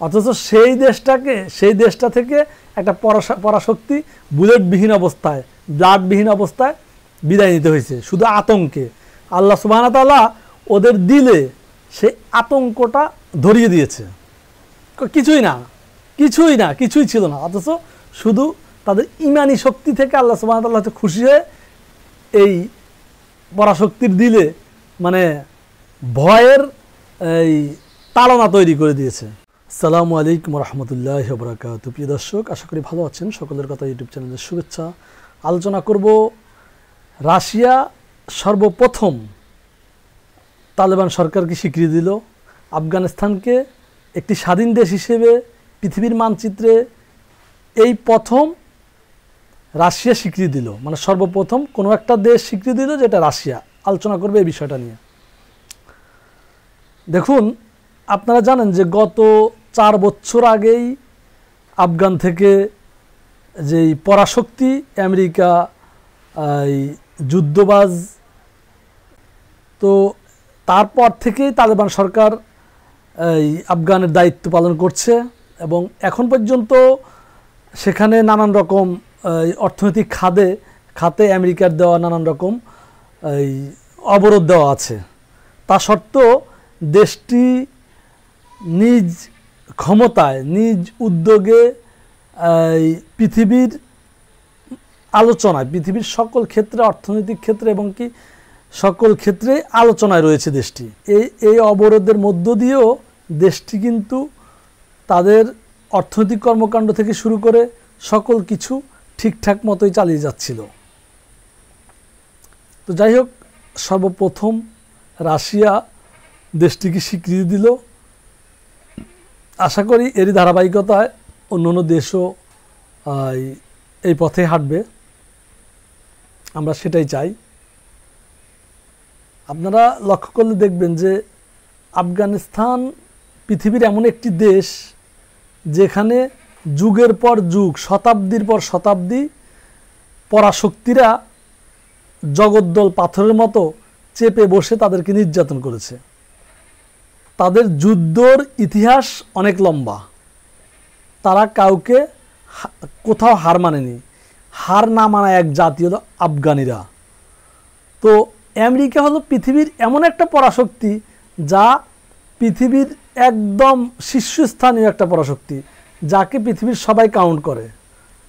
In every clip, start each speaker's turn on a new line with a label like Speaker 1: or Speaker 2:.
Speaker 1: অথচ সেই দেশটা থেকে একটা পরাশক্তি বুলেটবিহীন অবস্থায়, ব্লাডবিহীন অবস্থায় বিদায় নিতে হয়েছে শুধু আতঙ্কে। আল্লাহ সুবহানাহু ওয়া তাআলা ওদের দিলে সেই আতঙ্কটা ধরিয়ে দিয়েছে। কিছুই ছিল না, অথচ শুধু তাদের ইমানি শক্তি থেকে আল্লাহ সুবহানাহু ওয়া তাআলা খুশি হয়ে এই পরাশক্তির দিলে মানে ভয়ের এই তাড়না তৈরি করে দিয়েছে। আসসালামু আলাইকুম রহমতুল্লাহি ওয়া বারাকাতুহু। প্রিয় দর্শক, আশা করি ভালো আছেন। সকলের কথা ইউটিউব চ্যানেলের শুভেচ্ছা। আলোচনা করব রাশিয়া সর্বপ্রথম তালেবান সরকারকে স্বীকৃতি দিল, আফগানিস্তানকে একটি স্বাধীন দেশ হিসেবে পৃথিবীর মানচিত্রে এই প্রথম রাশিয়া স্বীকৃতি দিল। মানে সর্বপ্রথম কোনো একটা দেশ স্বীকৃতি দিল যেটা রাশিয়া। আলোচনা করবে এই বিষয়টা নিয়ে। দেখুন, আপনারা জানেন যে গত 4 বছর আগেই আফগান থেকে যেই পরাশক্তি আমেরিকা এই যুদ্ধবাজ, তো তারপর থেকেই তালেবান সরকার এই আফগানের দায়িত্ব পালন করছে এবং এখন পর্যন্ত সেখানে নানান রকম অর্থনৈতিক খাতে আমেরিকার দেওয়া নানান রকম এই অবরোধ দেওয়া আছে। তা সত্ত্বেও দেশটি নিজ ক্ষমতায়, নিজ উদ্যোগে পৃথিবীর আলোচনায়, পৃথিবীর সকল ক্ষেত্রে, অর্থনৈতিক ক্ষেত্রে এবং কি সকল ক্ষেত্রে আলোচনায় রয়েছে দেশটি। এই অবরোধের মধ্য দিয়েও দেশটি কিন্তু তাদের অর্থনৈতিক কর্মকাণ্ড থেকে শুরু করে সকল কিছু ঠিকঠাক মতোই চালিয়ে যাচ্ছিল। তো যাই হোক, সর্বপ্রথম রাশিয়া দেশটিকে স্বীকৃতি দিল। আশা করি এরই ধারাবাহিকতায় অন্য দেশও এই পথে হাঁটবে, আমরা সেটাই চাই। আপনারা লক্ষ্য করলে দেখবেন যে আফগানিস্তান পৃথিবীর এমন একটি দেশ যেখানে যুগের পর যুগ, শতাব্দীর পর শতাব্দী পরাশক্তিরা জগদ্দল পাথরের মতো চেপে বসে তাদেরকে নির্যাতন করেছে। তাদের যুদ্ধর ইতিহাস অনেক লম্বা। তারা কাউকে কোথাও হার মানেনি। হার না মানা এক জাতি হলো আফগানিরা। তো আমেরিকা হলো পৃথিবীর এমন একটা পরাশক্তি যা পৃথিবীর একদম শীর্ষস্থানীয় একটা পরাশক্তি, যাকে পৃথিবীর সবাই কাউন্ট করে,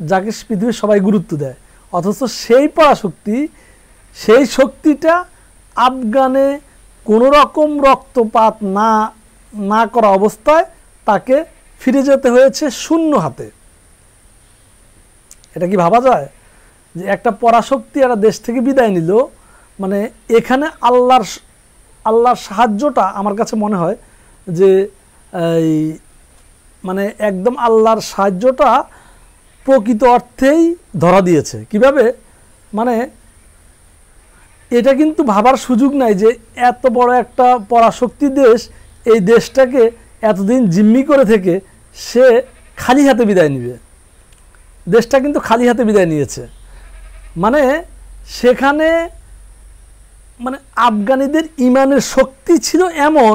Speaker 1: যাকে পৃথিবীর সবাই গুরুত্ব দেয়। অথচ সেই পরাশক্তি, সেই শক্তিটা আফগানে কোনো রকম রক্তপাত না করা অবস্থায় তাকে ফিরে যেতে হয়েছে শূন্য হাতে। এটা কি ভাবা যায় যে একটা পরাশক্তি একটা দেশ থেকে বিদায় নিল? মানে এখানে আল্লাহর সাহায্যটা আমার কাছে মনে হয় যে এই মানে একদম আল্লাহর সাহায্যটা প্রকৃত অর্থেই ধরা দিয়েছে। কিভাবে? মানে এটা কিন্তু ভাবার সুযোগ নাই যে এত বড় একটা পরাশক্তি দেশ এই দেশটাকে এতদিন জিম্মি করে থেকে সে খালি হাতে বিদায় নিবে। দেশটা কিন্তু খালি হাতে বিদায় নিয়েছে। মানে সেখানে মানে আফগানিদের ইমানের শক্তি ছিল এমন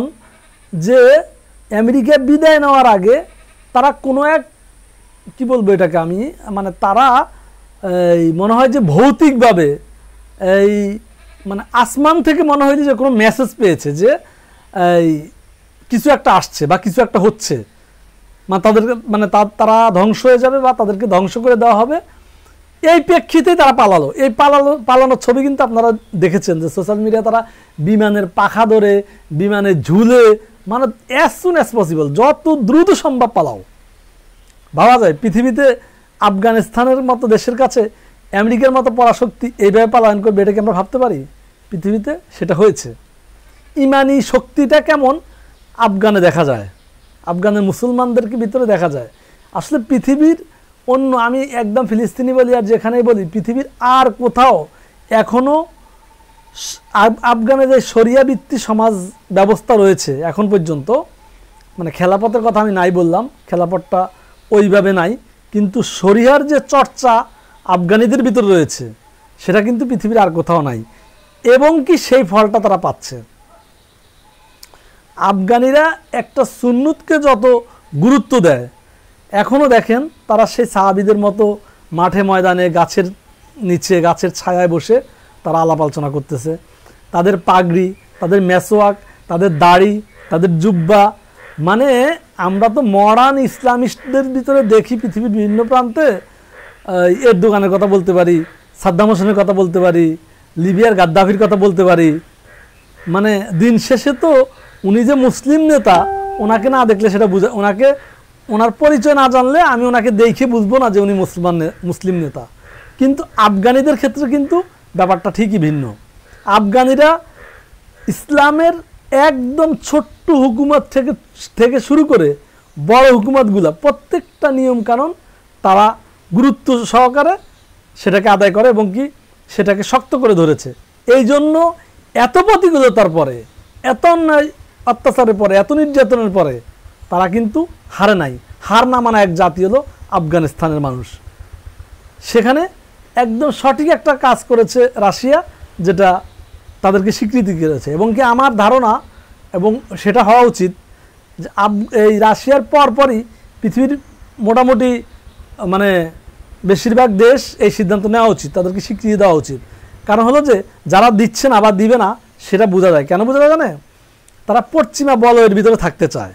Speaker 1: যে আমেরিকা বিদায় নেওয়ার আগে তারা কোনো এক, কি বলবো এটাকে আমি, মানে তারা এই মনে হয় যে ভৌতিকভাবে এই মানে আসমান থেকে মনে হয় যে কোনো মেসেজ পেয়েছে যে এই কিছু একটা আসছে বা কিছু একটা হচ্ছে, মানে তাদেরকে মানে তারা ধ্বংস হয়ে যাবে বা তাদেরকে ধ্বংস করে দেওয়া হবে। এই প্রেক্ষিতেই তারা পালালো। এই পালানোর ছবি কিন্তু আপনারা দেখেছেন যে সোশ্যাল মিডিয়া তারা বিমানের পাখা ধরে, বিমানে ঝুলে, মানে অ্যাজ সুন অ্যাজ পসিবল, যত দ্রুত সম্ভব পালাও। ভাবা যায় পৃথিবীতে আফগানিস্তানের মতো দেশের কাছে আমেরিকার মতো পরাশক্তি এইভাবে পালায়ন করবে? এটাকে আমরা ভাবতে পারি? পৃথিবীতে সেটা হয়েছে। ইমানি শক্তিটা কেমন আফগানে দেখা যায়, আফগানের মুসলমানদেরকে ভিতরে দেখা যায়। আসলে পৃথিবীর অন্য, আমি একদম ফিলিস্তিনি বলি আর যেখানেই বলি, পৃথিবীর আর কোথাও এখনও আফগানে যে শরিয়া ভিত্তিক সমাজ ব্যবস্থা রয়েছে এখন পর্যন্ত, মানে খেলাপথের কথা আমি নাই বললাম, খেলাপথটা ওইভাবে নাই, কিন্তু শরিয়ার যে চর্চা আফগানিদের ভিতরে রয়েছে সেটা কিন্তু পৃথিবীর আর কোথাও নাই। এবং কি সেই ফলটা তারা পাচ্ছে। আফগানিরা একটা সুন্নতকে যত গুরুত্ব দেয়। এখনও দেখেন তারা সেই সাহাবীদের মতো মাঠে ময়দানে গাছের নিচে গাছের ছায়ায় বসে তারা আলাপ আলোচনা করতেছে। তাদের পাগড়ি, তাদের মেসওয়াক, তাদের দাড়ি, তাদের জুব্বা, মানে আমরা তো মডার্ন ইসলামিস্টদের ভিতরে দেখি পৃথিবীর বিভিন্ন প্রান্তে এরদোগানের কথা বলতে পারি, সাদ্দাম হোসেনের কথা বলতে পারি, লিবিয়ার গাদ্দাফির কথা বলতে পারি। মানে দিন শেষে তো উনি যে মুসলিম নেতা, ওনাকে না দেখলে সেটা বুঝা, ওনাকে ওনার পরিচয় না জানলে আমি ওনাকে দেখে বুঝবো না যে উনি মুসলিম নেতা। কিন্তু আফগানিদের ক্ষেত্রে কিন্তু ব্যাপারটা ঠিকই ভিন্ন। আফগানিরা ইসলামের একদম ছোট্ট হুকুমত থেকে শুরু করে বড় হুকুমতগুলা প্রত্যেকটা নিয়ম কানুন তারা গুরুত্ব সহকারে সেটাকে আদায় করে এবং কি সেটাকে শক্ত করে ধরেছে। এই জন্য এত প্রতিকূলতার পরে, এত অন্যায় অত্যাচারের পরে, এত নির্যাতনের পরে তারা কিন্তু হারে নাই। হার না মানা এক জাতি হলো আফগানিস্তানের মানুষ। সেখানে একদম সঠিক একটা কাজ করেছে রাশিয়া, যেটা তাদেরকে স্বীকৃতি করেছে। এবং কি আমার ধারণা, এবং সেটা হওয়া উচিত, যে এই রাশিয়ার পরপরই পৃথিবীর মোটামুটি মানে বেশিরভাগ দেশ এই সিদ্ধান্ত নেওয়া উচিত, তাদেরকে স্বীকৃতি দেওয়া উচিত। কারণ হলো যে যারা দিচ্ছে না বা দিবে না সেটা বোঝা যায়। কেন বোঝা যায় জানে? তারা পশ্চিমা বলয়ের ভিতরে থাকতে চায়,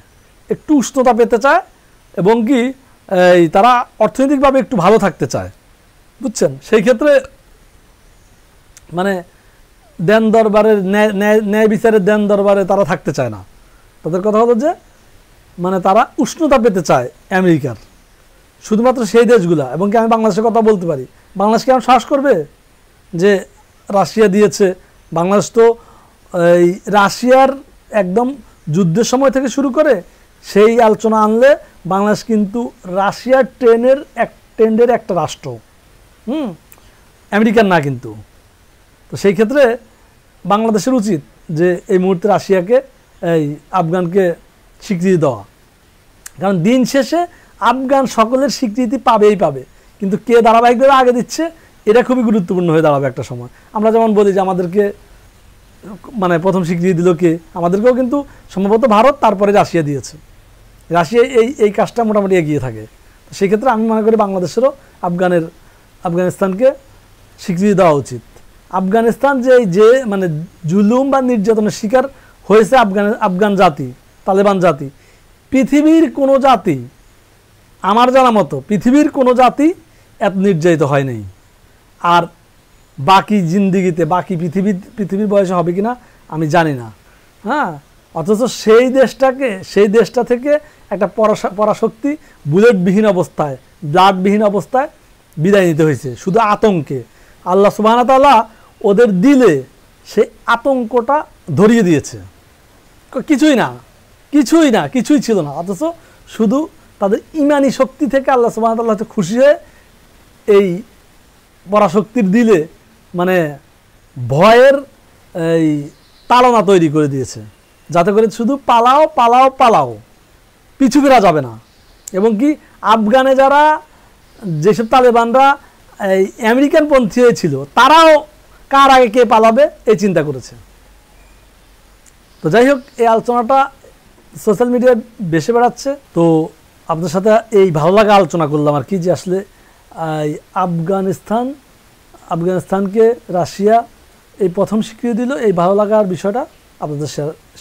Speaker 1: একটু উষ্ণতা পেতে চায় এবং কি তারা অর্থনৈতিকভাবে একটু ভালো থাকতে চায়, বুঝছেন? সেই ক্ষেত্রে মানে দেন দরবারের ন্যায় বিচারের দেন দরবারে তারা থাকতে চায় না। তাদের কথা হলো যে মানে তারা উষ্ণতা পেতে চায় আমেরিকার, শুধুমাত্র সেই দেশগুলা। এবং কি আমি বাংলাদেশের কথা বলতে পারি, বাংলাদেশ কেমন সাহস করবে যে রাশিয়া দিয়েছে? বাংলাদেশ তো এই রাশিয়ার একদম যুদ্ধের সময় থেকে শুরু করে সেই আলোচনা আনলে বাংলাদেশ কিন্তু রাশিয়ার ট্রেন্ডের একটা রাষ্ট্র, আমেরিকার না কিন্তু। তো সেই ক্ষেত্রে বাংলাদেশের উচিত যে এই মুহূর্তে রাশিয়াকে এই আফগানকে স্বীকৃতি দেওয়া। কারণ দিন শেষে আফগান সকলের স্বীকৃতি পাবেই পাবে, কিন্তু কে ধারাবাহিকভাবে আগে দিচ্ছে এটা খুবই গুরুত্বপূর্ণ হয়ে দাঁড়াবে একটা সময়। আমরা যেমন বলি যে আমাদেরকে মানে প্রথম স্বীকৃতি দিল কে, আমাদেরকেও কিন্তু সম্ভবত ভারত, তারপরে রাশিয়া দিয়েছে। রাশিয়া এই কাজটা মোটামুটি এগিয়ে থাকে। সেই ক্ষেত্রে আমি মনে করি বাংলাদেশেরও আফগানিস্তানকে স্বীকৃতি দেওয়া উচিত। আফগানিস্তান যে মানে জুলুম বা নির্যাতনের শিকার হয়েছে আফগান জাতি, তালেবান জাতি, পৃথিবীর কোনো জাতি, আমার জানা মতো পৃথিবীর কোনো জাতি এত নির্যাতিত হয় নাই। আর বাকি জিন্দিগিতে, বাকি পৃথিবীর বয়সে হবে কিনা আমি জানি না। হ্যাঁ, অথচ সেই দেশটা থেকে একটা পরাশক্তি বুলেটবিহীন অবস্থায়, ব্লাডবিহীন অবস্থায় বিদায় নিতে হয়েছে শুধু আতঙ্কে। আল্লাহ সুবহানাহু ওয়া তাআলা ওদের দিলে সেই আতঙ্কটা ধরিয়ে দিয়েছে। কিছুই ছিল না, অথচ শুধু তাদের ইমানি শক্তি থেকে আল্লাহ সুবহানাহু ওয়া তাআলা খুশি হয়ে এই পরাশক্তির দিলে মানে ভয়ের এই তাড়না তৈরি করে দিয়েছে, যাতে করে শুধু পালাও পালাও পালাও, পিছু ফেরা যাবে না। এবং কি আফগানে যারা যেসব তালেবানরা এই আমেরিকান পন্থী হয়েছিল, তারাও কার আগে কে পালাবে এই চিন্তা করেছে। তো যাই হোক, এই আলোচনাটা সোশ্যাল মিডিয়ায় বেশি বেড়াচ্ছে, তো আপনার সাথে এই ভালো লাগা আলোচনা করলাম আর কি, যে আসলে আফগানিস্তানকে রাশিয়া এই প্রথম স্বীকৃতি দিল, এই ভালো লাগার বিষয়টা আপনাদের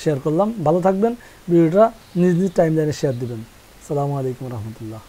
Speaker 1: শেয়ার করলাম। ভালো থাকবেন, ভিডিওটা নিজ টাইমলাইনে শেয়ার দিবেন। আসসালামু আলাইকুম রহমতুল্লাহ।